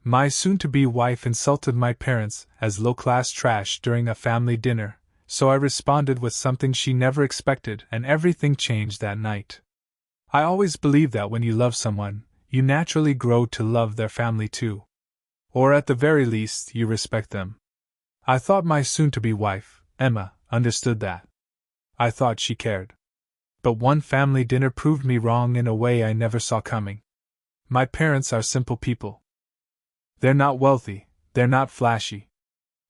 My soon-to-be wife insulted my parents as low-class trash during a family dinner, so I responded with something she never expected, and everything changed that night. I always believe that when you love someone, you naturally grow to love their family too. Or at the very least, you respect them. I thought my soon-to-be wife, Emma, understood that. I thought she cared. But one family dinner proved me wrong in a way I never saw coming. My parents are simple people. They're not wealthy, they're not flashy.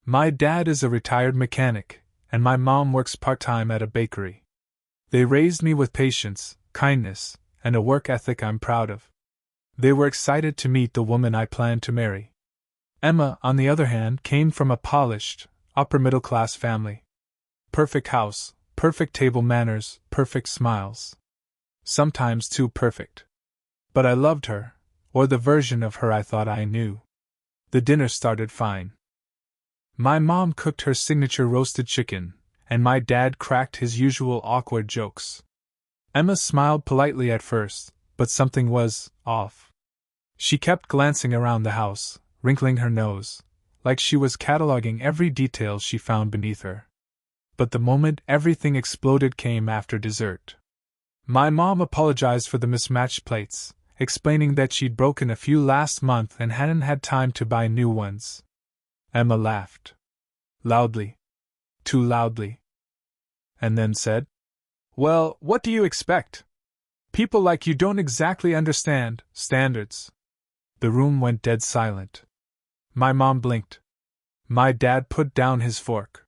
My dad is a retired mechanic, and my mom works part-time at a bakery. They raised me with patience, kindness, and a work ethic I'm proud of. They were excited to meet the woman I planned to marry. Emma, on the other hand, came from a polished, upper-middle-class family. Perfect house, perfect table manners, perfect smiles. Sometimes too perfect. But I loved her, or the version of her I thought I knew. The dinner started fine. My mom cooked her signature roasted chicken, and my dad cracked his usual awkward jokes. Emma smiled politely at first, but something was off. She kept glancing around the house, wrinkling her nose, like she was cataloging every detail she found beneath her. But the moment everything exploded came after dessert. My mom apologized for the mismatched plates, explaining that she'd broken a few last month and hadn't had time to buy new ones. Emma laughed. Loudly. Too loudly. And then said, "Well, what do you expect? People like you don't exactly understand standards." The room went dead silent. My mom blinked. My dad put down his fork.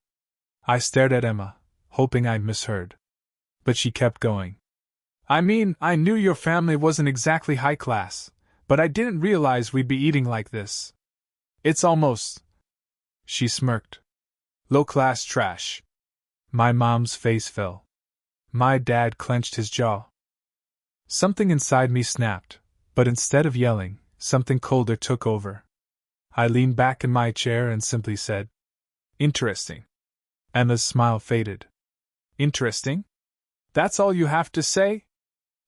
I stared at Emma, hoping I misheard. But she kept going. "I mean, I knew your family wasn't exactly high class, but I didn't realize we'd be eating like this. It's almost..." She smirked. "Low-class trash." My mom's face fell. My dad clenched his jaw. Something inside me snapped, but instead of yelling, something colder took over. I leaned back in my chair and simply said, "Interesting." Emma's smile faded. "Interesting? That's all you have to say?"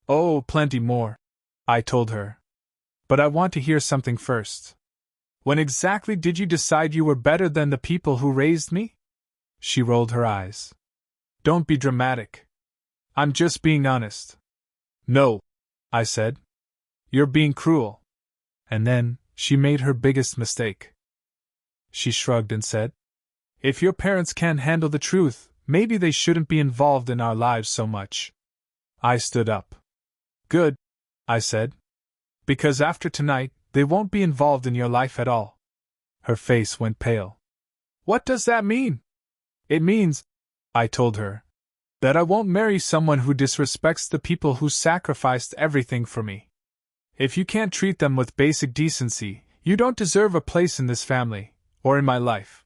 "Oh, plenty more," I told her. "But I want to hear something first. When exactly did you decide you were better than the people who raised me?" She rolled her eyes. "Don't be dramatic. I'm just being honest." "No," I said. "You're being cruel." And then, she made her biggest mistake. She shrugged and said, "If your parents can't handle the truth, maybe they shouldn't be involved in our lives so much." I stood up. "Good," I said. "Because after tonight, they won't be involved in your life at all." Her face went pale. "What does that mean?" "It means," I told her, "that I won't marry someone who disrespects the people who sacrificed everything for me. If you can't treat them with basic decency, you don't deserve a place in this family, or in my life."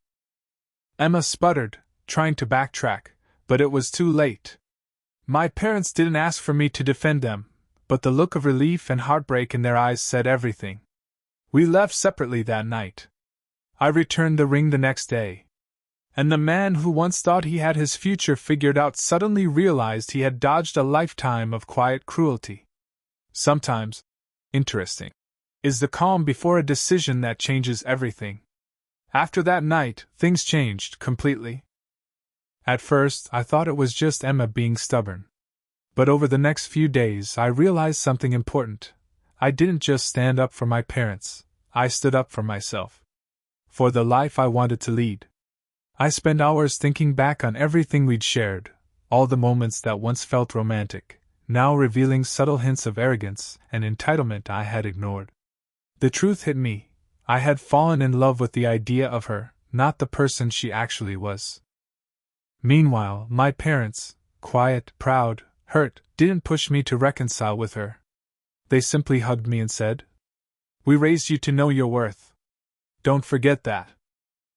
Emma sputtered, trying to backtrack, but it was too late. My parents didn't ask for me to defend them, but the look of relief and heartbreak in their eyes said everything. We left separately that night. I returned the ring the next day. And the man who once thought he had his future figured out suddenly realized he had dodged a lifetime of quiet cruelty. Sometimes, interesting, is the calm before a decision that changes everything. After that night, things changed completely. At first, I thought it was just Emma being stubborn. But over the next few days, I realized something important. I didn't just stand up for my parents, I stood up for myself. For the life I wanted to lead. I spent hours thinking back on everything we'd shared, all the moments that once felt romantic, now revealing subtle hints of arrogance and entitlement I had ignored. The truth hit me. I had fallen in love with the idea of her, not the person she actually was. Meanwhile, my parents, quiet, proud, hurt, didn't push me to reconcile with her. They simply hugged me and said, "We raised you to know your worth. Don't forget that."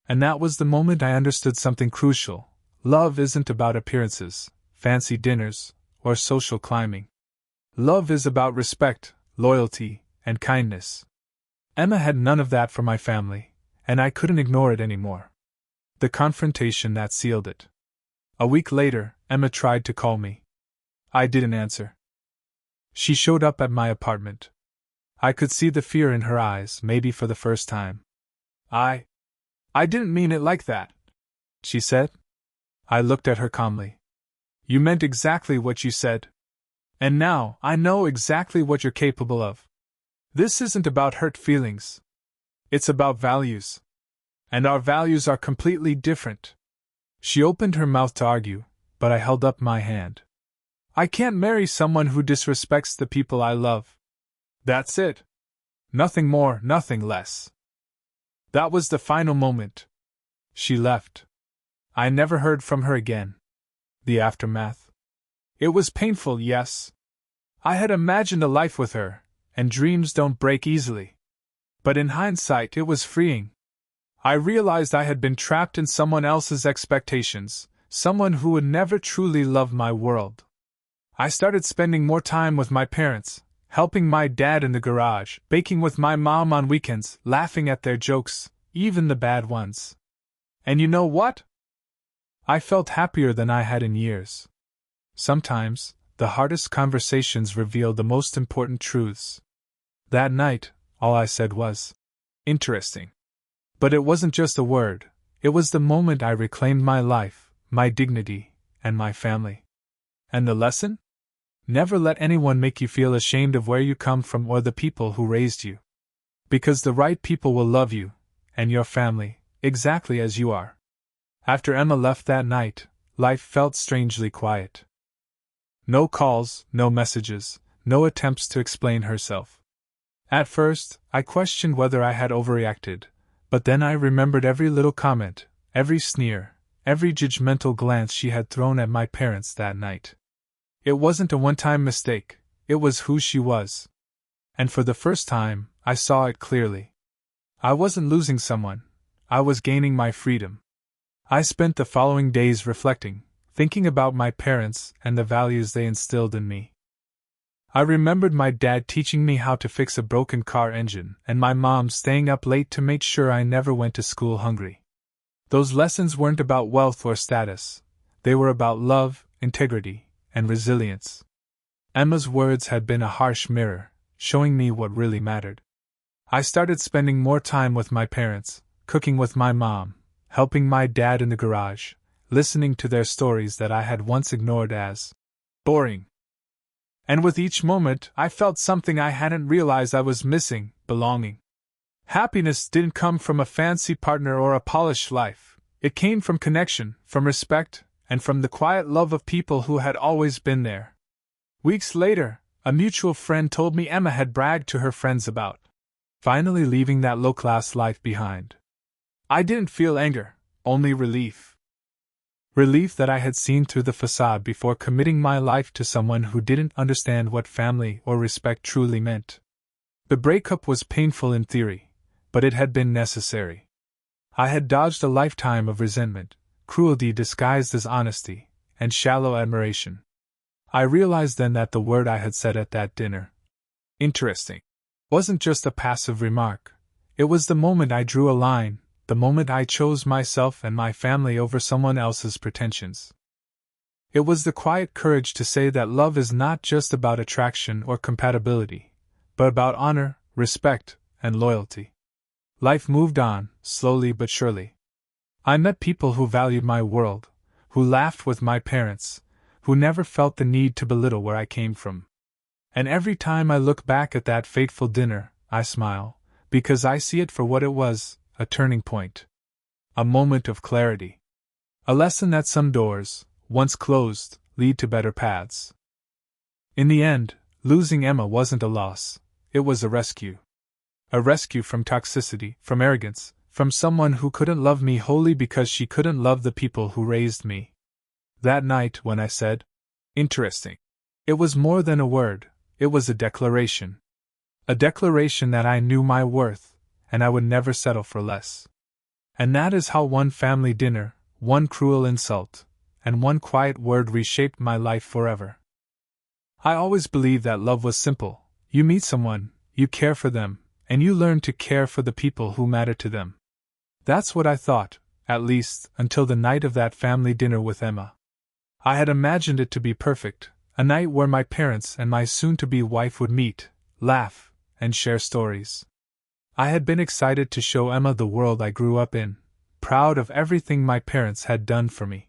And that was the moment I understood something crucial. Love isn't about appearances, fancy dinners, or social climbing. Love is about respect, loyalty, and kindness. Emma had none of that for my family, and I couldn't ignore it anymore. The confrontation that sealed it. A week later, Emma tried to call me. I didn't answer. She showed up at my apartment. I could see the fear in her eyes, maybe for the first time. I didn't mean it like that, she said. I looked at her calmly. You meant exactly what you said. And now, I know exactly what you're capable of. This isn't about hurt feelings. It's about values. And our values are completely different. She opened her mouth to argue, but I held up my hand. I can't marry someone who disrespects the people I love. That's it. Nothing more, nothing less. That was the final moment. She left. I never heard from her again. The aftermath. It was painful, yes. I had imagined a life with her, and dreams don't break easily. But in hindsight, it was freeing. I realized I had been trapped in someone else's expectations, someone who would never truly love my world. I started spending more time with my parents, helping my dad in the garage, baking with my mom on weekends, laughing at their jokes, even the bad ones. And you know what? I felt happier than I had in years. Sometimes, the hardest conversations reveal the most important truths. That night, all I said was, interesting. But it wasn't just a word, it was the moment I reclaimed my life, my dignity, and my family. And the lesson? Never let anyone make you feel ashamed of where you come from or the people who raised you. Because the right people will love you, and your family, exactly as you are. After Emma left that night, life felt strangely quiet. No calls, no messages, no attempts to explain herself. At first, I questioned whether I had overreacted, but then I remembered every little comment, every sneer, every judgmental glance she had thrown at my parents that night. It wasn't a one-time mistake, it was who she was. And for the first time, I saw it clearly. I wasn't losing someone, I was gaining my freedom. I spent the following days reflecting, thinking about my parents and the values they instilled in me. I remembered my dad teaching me how to fix a broken car engine, and my mom staying up late to make sure I never went to school hungry. Those lessons weren't about wealth or status, they were about love, integrity, and resilience. Emma's words had been a harsh mirror, showing me what really mattered. I started spending more time with my parents, cooking with my mom, helping my dad in the garage, listening to their stories that I had once ignored as boring. And with each moment, I felt something I hadn't realized I was missing: belonging. Happiness didn't come from a fancy partner or a polished life. It came from connection, from respect, and from the quiet love of people who had always been there. Weeks later, a mutual friend told me Emma had bragged to her friends about finally leaving that low-class life behind. I didn't feel anger, only relief. Relief that I had seen through the facade before committing my life to someone who didn't understand what family or respect truly meant. The breakup was painful in theory, but it had been necessary. I had dodged a lifetime of resentment, cruelty disguised as honesty, and shallow admiration. I realized then that the word I had said at that dinner, interesting, wasn't just a passive remark. It was the moment I drew a line, the moment I chose myself and my family over someone else's pretensions. It was the quiet courage to say that love is not just about attraction or compatibility, but about honor, respect, and loyalty. Life moved on, slowly but surely. I met people who valued my world, who laughed with my parents, who never felt the need to belittle where I came from. And every time I look back at that fateful dinner, I smile, because I see it for what it was: a turning point. A moment of clarity. A lesson that some doors, once closed, lead to better paths. In the end, losing Emma wasn't a loss, it was a rescue. A rescue from toxicity, from arrogance, from someone who couldn't love me wholly because she couldn't love the people who raised me. That night, when I said, interesting, it was more than a word, it was a declaration. A declaration that I knew my worth, and I would never settle for less. And that is how one family dinner, one cruel insult, and one quiet word reshaped my life forever. I always believed that love was simple. You meet someone, you care for them, and you learn to care for the people who matter to them. That's what I thought, at least, until the night of that family dinner with Emma. I had imagined it to be perfect, a night where my parents and my soon-to-be wife would meet, laugh, and share stories. I had been excited to show Emma the world I grew up in, proud of everything my parents had done for me.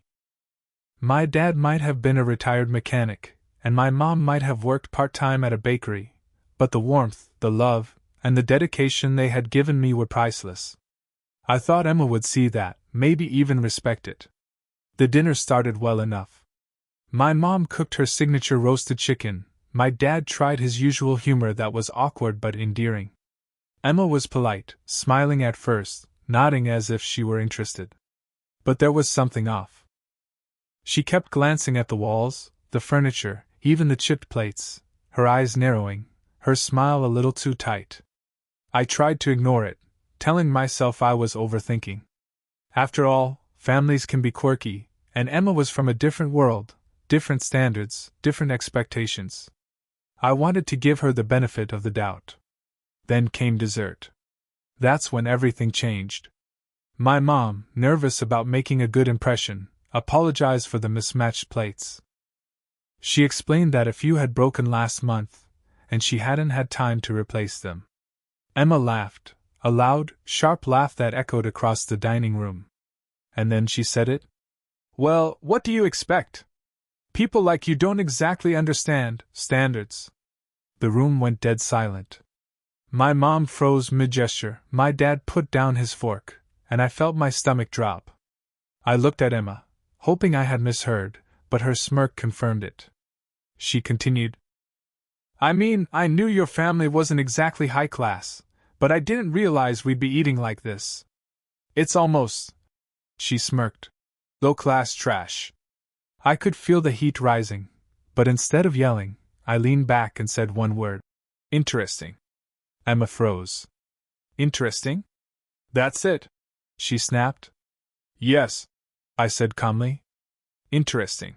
My dad might have been a retired mechanic, and my mom might have worked part-time at a bakery, but the warmth, the love, and the dedication they had given me were priceless. I thought Emma would see that, maybe even respect it. The dinner started well enough. My mom cooked her signature roasted chicken, my dad tried his usual humor that was awkward but endearing. Emma was polite, smiling at first, nodding as if she were interested. But there was something off. She kept glancing at the walls, the furniture, even the chipped plates, her eyes narrowing, her smile a little too tight. I tried to ignore it, telling myself I was overthinking. After all, families can be quirky, and Emma was from a different world, different standards, different expectations. I wanted to give her the benefit of the doubt. Then came dessert. That's when everything changed. My mom, nervous about making a good impression, apologized for the mismatched plates. She explained that a few had broken last month, and she hadn't had time to replace them. Emma laughed, a loud, sharp laugh that echoed across the dining room. And then she said it. "Well, what do you expect? People like you don't exactly understand standards." The room went dead silent. My mom froze mid-gesture, my dad put down his fork, and I felt my stomach drop. I looked at Emma, hoping I had misheard, but her smirk confirmed it. She continued, "I mean, I knew your family wasn't exactly high class, but I didn't realize we'd be eating like this. It's almost," she smirked, "low-class trash." I could feel the heat rising, but instead of yelling, I leaned back and said one word. "Interesting." Emma froze. "Interesting?" "That's it," she snapped. "Yes," I said calmly. "Interesting."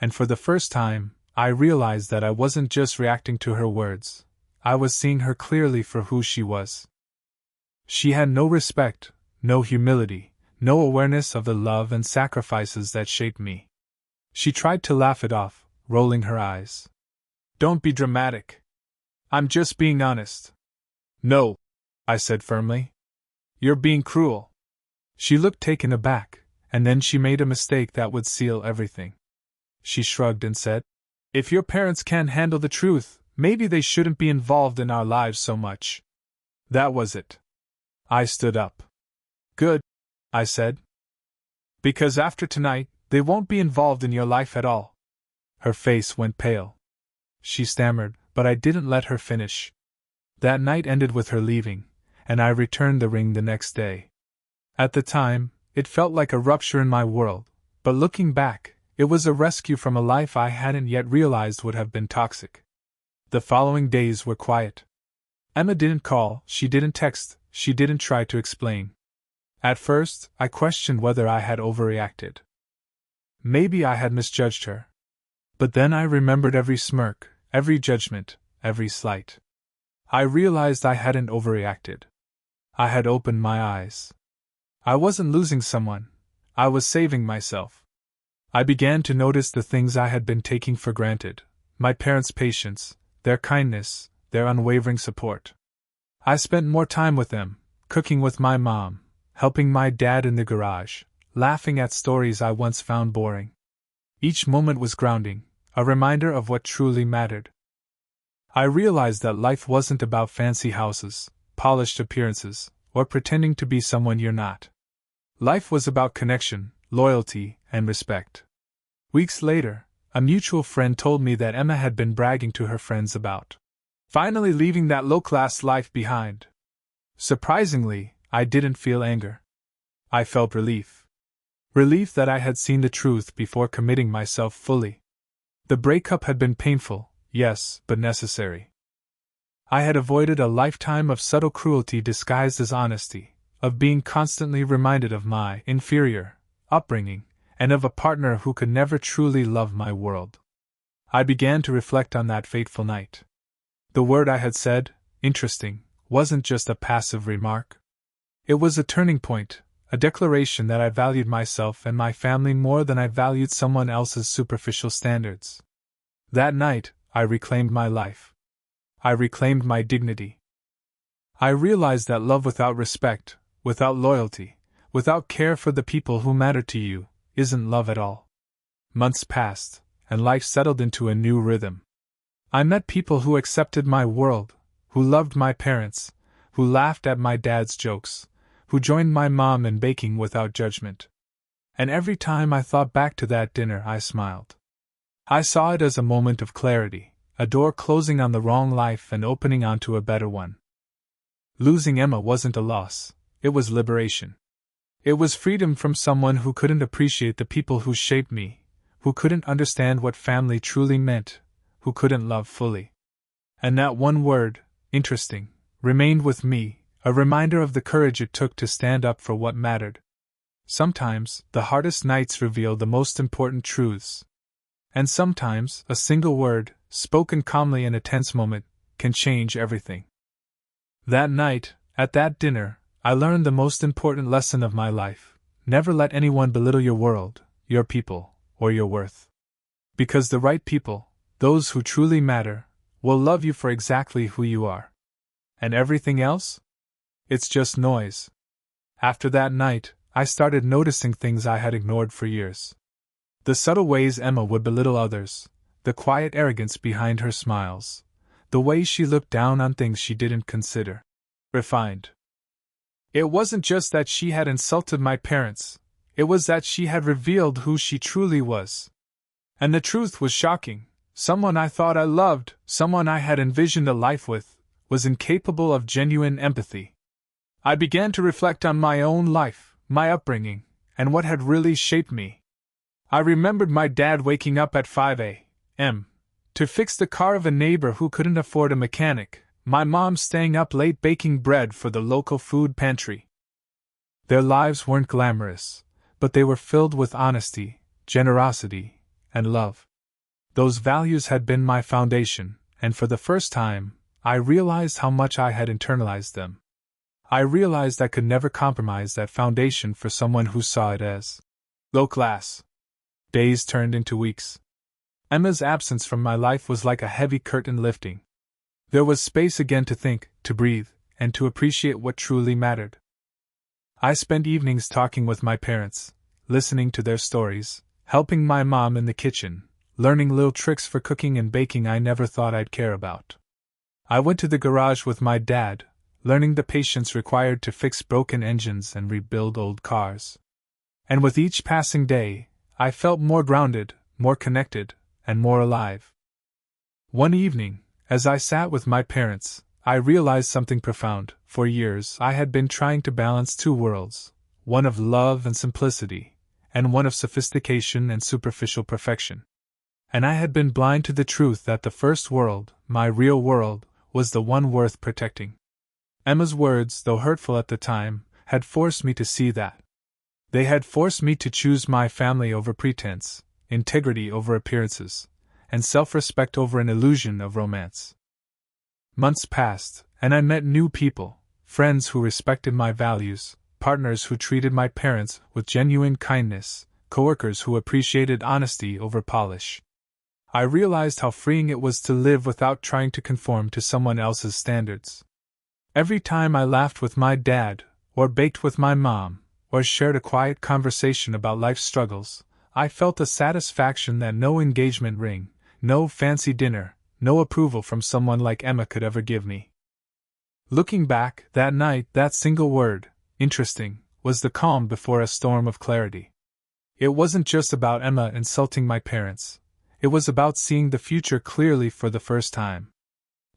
And for the first time, I realized that I wasn't just reacting to her words, I was seeing her clearly for who she was. She had no respect, no humility, no awareness of the love and sacrifices that shaped me. She tried to laugh it off, rolling her eyes. "Don't be dramatic. I'm just being honest." "No," I said firmly. "You're being cruel." She looked taken aback, and then she made a mistake that would seal everything. She shrugged and said, "If your parents can't handle the truth, maybe they shouldn't be involved in our lives so much." That was it. I stood up. "Good," I said. "Because after tonight, they won't be involved in your life at all." Her face went pale. She stammered, but I didn't let her finish. That night ended with her leaving, and I returned the ring the next day. At the time, it felt like a rupture in my world, but looking back, it was a rescue from a life I hadn't yet realized would have been toxic. The following days were quiet. Emma didn't call, she didn't text, she didn't try to explain. At first, I questioned whether I had overreacted. Maybe I had misjudged her. But then I remembered every smirk, every judgment, every slight. I realized I hadn't overreacted. I had opened my eyes. I wasn't losing someone, I was saving myself. I began to notice the things I had been taking for granted, my parents' patience, their kindness, their unwavering support. I spent more time with them, cooking with my mom, helping my dad in the garage, laughing at stories I once found boring. Each moment was grounding, a reminder of what truly mattered. I realized that life wasn't about fancy houses, polished appearances, or pretending to be someone you're not. Life was about connection, loyalty, and respect. Weeks later, a mutual friend told me that Emma had been bragging to her friends about finally leaving that low-class life behind. Surprisingly, I didn't feel anger. I felt relief. Relief that I had seen the truth before committing myself fully. The breakup had been painful, yes, but necessary. I had avoided a lifetime of subtle cruelty disguised as honesty, of being constantly reminded of my inferior upbringing, and of a partner who could never truly love my world. I began to reflect on that fateful night. The word I had said, interesting, wasn't just a passive remark. It was a turning point, a declaration that I valued myself and my family more than I valued someone else's superficial standards. That night, I reclaimed my life. I reclaimed my dignity. I realized that love without respect, without loyalty, without care for the people who matter to you, isn't love at all. Months passed, and life settled into a new rhythm. I met people who accepted my world, who loved my parents, who laughed at my dad's jokes, who joined my mom in baking without judgment. And every time I thought back to that dinner, I smiled. I saw it as a moment of clarity, a door closing on the wrong life and opening onto a better one. Losing Emma wasn't a loss, it was liberation. It was freedom from someone who couldn't appreciate the people who shaped me, who couldn't understand what family truly meant, who couldn't love fully. And that one word, interesting, remained with me, a reminder of the courage it took to stand up for what mattered. Sometimes, the hardest nights reveal the most important truths. And sometimes, a single word, spoken calmly in a tense moment, can change everything. That night, at that dinner, I learned the most important lesson of my life. Never let anyone belittle your world, your people, or your worth. Because the right people, those who truly matter, will love you for exactly who you are. And everything else? It's just noise. After that night, I started noticing things I had ignored for years. The subtle ways Emma would belittle others, the quiet arrogance behind her smiles, the way she looked down on things she didn't consider refined. It wasn't just that she had insulted my parents, it was that she had revealed who she truly was. And the truth was shocking. Someone I thought I loved, someone I had envisioned a life with, was incapable of genuine empathy. I began to reflect on my own life, my upbringing, and what had really shaped me. I remembered my dad waking up at 5 a.m. to fix the car of a neighbor who couldn't afford a mechanic, my mom staying up late baking bread for the local food pantry. Their lives weren't glamorous, but they were filled with honesty, generosity, and love. Those values had been my foundation, and for the first time, I realized how much I had internalized them. I realized I could never compromise that foundation for someone who saw it as low class. Days turned into weeks. Emma's absence from my life was like a heavy curtain lifting. There was space again to think, to breathe, and to appreciate what truly mattered. I spent evenings talking with my parents, listening to their stories, helping my mom in the kitchen, learning little tricks for cooking and baking I never thought I'd care about. I went to the garage with my dad, learning the patience required to fix broken engines and rebuild old cars. And with each passing day, I felt more grounded, more connected, and more alive. One evening, as I sat with my parents, I realized something profound. For years I had been trying to balance two worlds, one of love and simplicity, and one of sophistication and superficial perfection. And I had been blind to the truth that the first world, my real world, was the one worth protecting. Emma's words, though hurtful at the time, had forced me to see that. They had forced me to choose my family over pretense, integrity over appearances, and self-respect over an illusion of romance. Months passed, and I met new people, friends who respected my values, partners who treated my parents with genuine kindness, coworkers who appreciated honesty over polish. I realized how freeing it was to live without trying to conform to someone else's standards. Every time I laughed with my dad, or baked with my mom, or shared a quiet conversation about life's struggles, I felt a satisfaction that no engagement ring, no fancy dinner, no approval from someone like Emma could ever give me. Looking back, that night, that single word, interesting, was the calm before a storm of clarity. It wasn't just about Emma insulting my parents. It was about seeing the future clearly for the first time.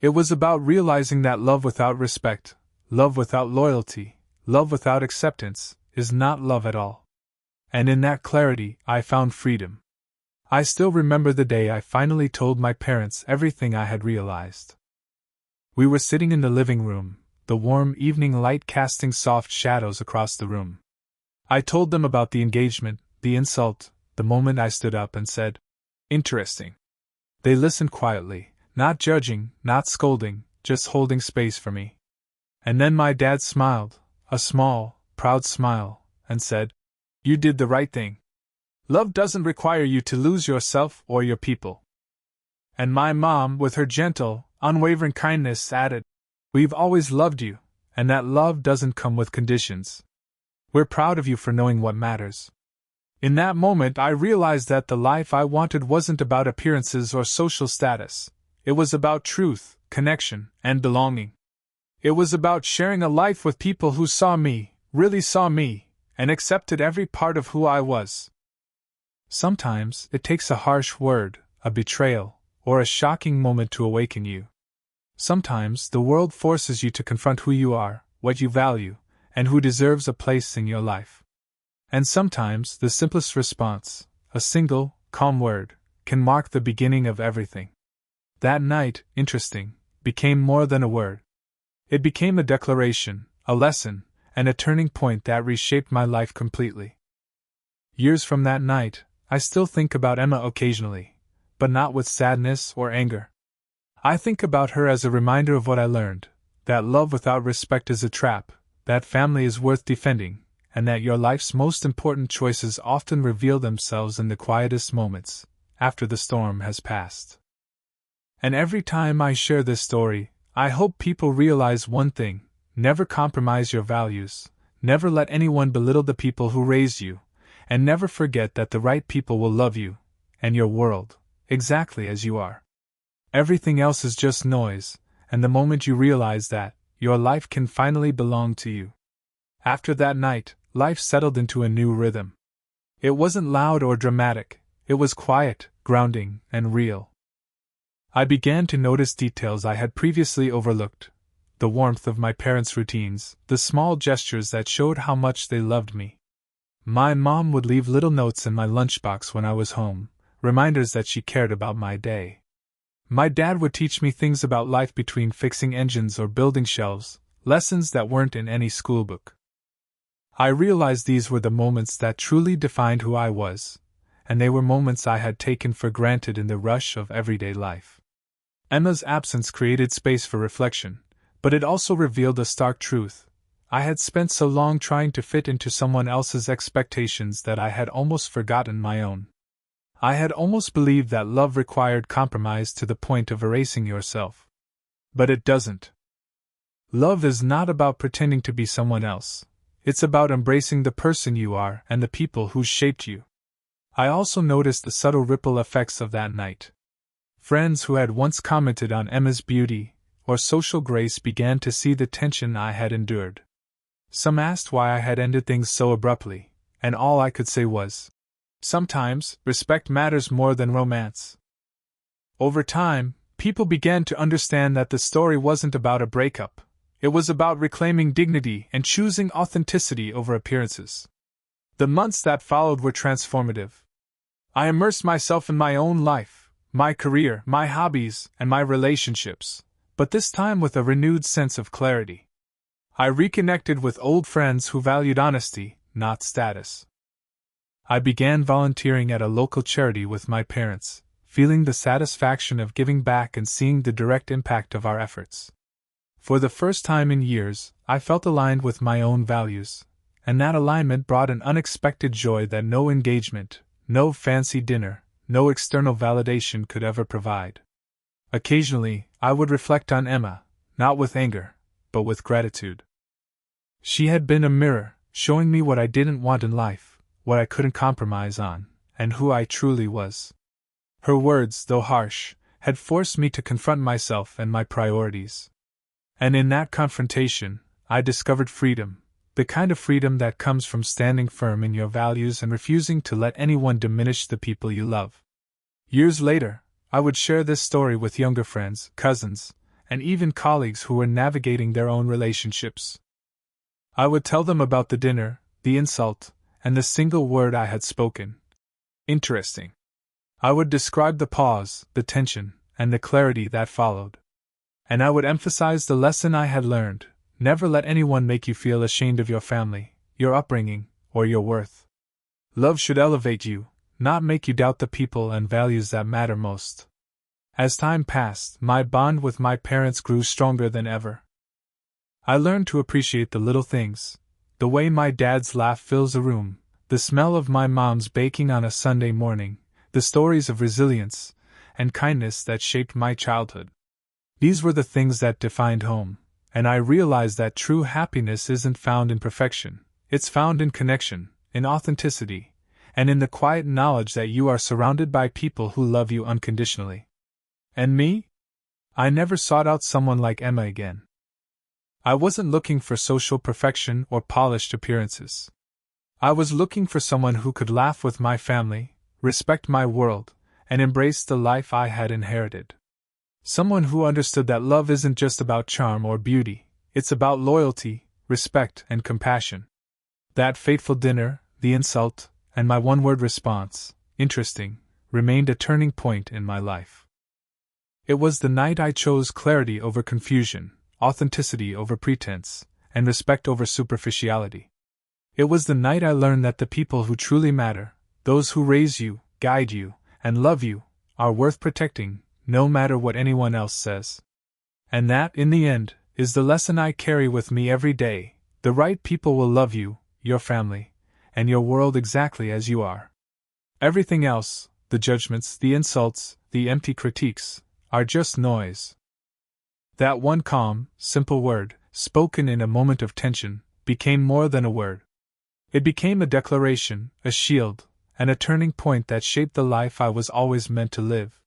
It was about realizing that love without respect, love without loyalty, love without acceptance, is not love at all. And in that clarity, I found freedom. I still remember the day I finally told my parents everything I had realized. We were sitting in the living room, the warm evening light casting soft shadows across the room. I told them about the engagement, the insult, the moment I stood up and said, "Interesting." They listened quietly, not judging, not scolding, just holding space for me. And then my dad smiled, a small, proud smile, and said, "You did the right thing. Love doesn't require you to lose yourself or your people." And my mom, with her gentle, unwavering kindness, added, "We've always loved you, and that love doesn't come with conditions. We're proud of you for knowing what matters. In that moment, I realized that the life I wanted wasn't about appearances or social status. It was about truth, connection, and belonging. It was about sharing a life with people who saw me, really saw me, and accepted every part of who I was. Sometimes it takes a harsh word, a betrayal, or a shocking moment to awaken you. Sometimes the world forces you to confront who you are, what you value, and who deserves a place in your life. And sometimes the simplest response, a single, calm word, can mark the beginning of everything. That night, interesting, became more than a word. It became a declaration, a lesson, and a turning point that reshaped my life completely. Years from that night, I still think about Emma occasionally, but not with sadness or anger. I think about her as a reminder of what I learned, that love without respect is a trap, that family is worth defending, and that your life's most important choices often reveal themselves in the quietest moments, after the storm has passed. And every time I share this story, I hope people realize one thing: never compromise your values, never let anyone belittle the people who raised you, and never forget that the right people will love you, and your world, exactly as you are. Everything else is just noise, and the moment you realize that, your life can finally belong to you. After that night, life settled into a new rhythm. It wasn't loud or dramatic, it was quiet, grounding, and real. I began to notice details I had previously overlooked: the warmth of my parents' routines, the small gestures that showed how much they loved me. My mom would leave little notes in my lunchbox when I was home, reminders that she cared about my day. My dad would teach me things about life between fixing engines or building shelves, lessons that weren't in any schoolbook. I realized these were the moments that truly defined who I was, and they were moments I had taken for granted in the rush of everyday life. Emma's absence created space for reflection, but it also revealed a stark truth. I had spent so long trying to fit into someone else's expectations that I had almost forgotten my own. I had almost believed that love required compromise to the point of erasing yourself. But it doesn't. Love is not about pretending to be someone else. It's about embracing the person you are and the people who shaped you. I also noticed the subtle ripple effects of that night. Friends who had once commented on Emma's beauty or social grace began to see the tension I had endured. Some asked why I had ended things so abruptly, and all I could say was, sometimes, respect matters more than romance. Over time, people began to understand that the story wasn't about a breakup. It was about reclaiming dignity and choosing authenticity over appearances. The months that followed were transformative. I immersed myself in my own life, my career, my hobbies, and my relationships, but this time with a renewed sense of clarity. I reconnected with old friends who valued honesty, not status. I began volunteering at a local charity with my parents, feeling the satisfaction of giving back and seeing the direct impact of our efforts. For the first time in years, I felt aligned with my own values, and that alignment brought an unexpected joy that no engagement, no fancy dinner, no external validation could ever provide. Occasionally, I would reflect on Emma, not with anger, but with gratitude. She had been a mirror, showing me what I didn't want in life, what I couldn't compromise on, and who I truly was. Her words, though harsh, had forced me to confront myself and my priorities. And in that confrontation, I discovered freedom, the kind of freedom that comes from standing firm in your values and refusing to let anyone diminish the people you love. Years later, I would share this story with younger friends, cousins, and even colleagues who were navigating their own relationships. I would tell them about the dinner, the insult, and the single word I had spoken. Interesting. I would describe the pause, the tension, and the clarity that followed. And I would emphasize the lesson I had learned: never let anyone make you feel ashamed of your family, your upbringing, or your worth. Love should elevate you, not make you doubt the people and values that matter most. As time passed, my bond with my parents grew stronger than ever. I learned to appreciate the little things: the way my dad's laugh fills a room, the smell of my mom's baking on a Sunday morning, the stories of resilience and kindness that shaped my childhood. These were the things that defined home, And I realized that true happiness isn't found in perfection, it's found in connection, in authenticity, and in the quiet knowledge that you are surrounded by people who love you unconditionally. And me? I never sought out someone like Emma again. I wasn't looking for social perfection or polished appearances. I was looking for someone who could laugh with my family, respect my world, and embrace the life I had inherited. Someone who understood that love isn't just about charm or beauty, it's about loyalty, respect, and compassion. That fateful dinner, the insult, and my one-word response, interesting, remained a turning point in my life. It was the night I chose clarity over confusion, authenticity over pretense, and respect over superficiality. It was the night I learned that the people who truly matter, those who raise you, guide you, and love you, are worth protecting, no matter what anyone else says. And that, in the end, is the lesson I carry with me every day. The right people will love you, your family, and your world exactly as you are. Everything else, the judgments, the insults, the empty critiques, are just noise. That one calm, simple word, spoken in a moment of tension, became more than a word. It became a declaration, a shield, and a turning point that shaped the life I was always meant to live.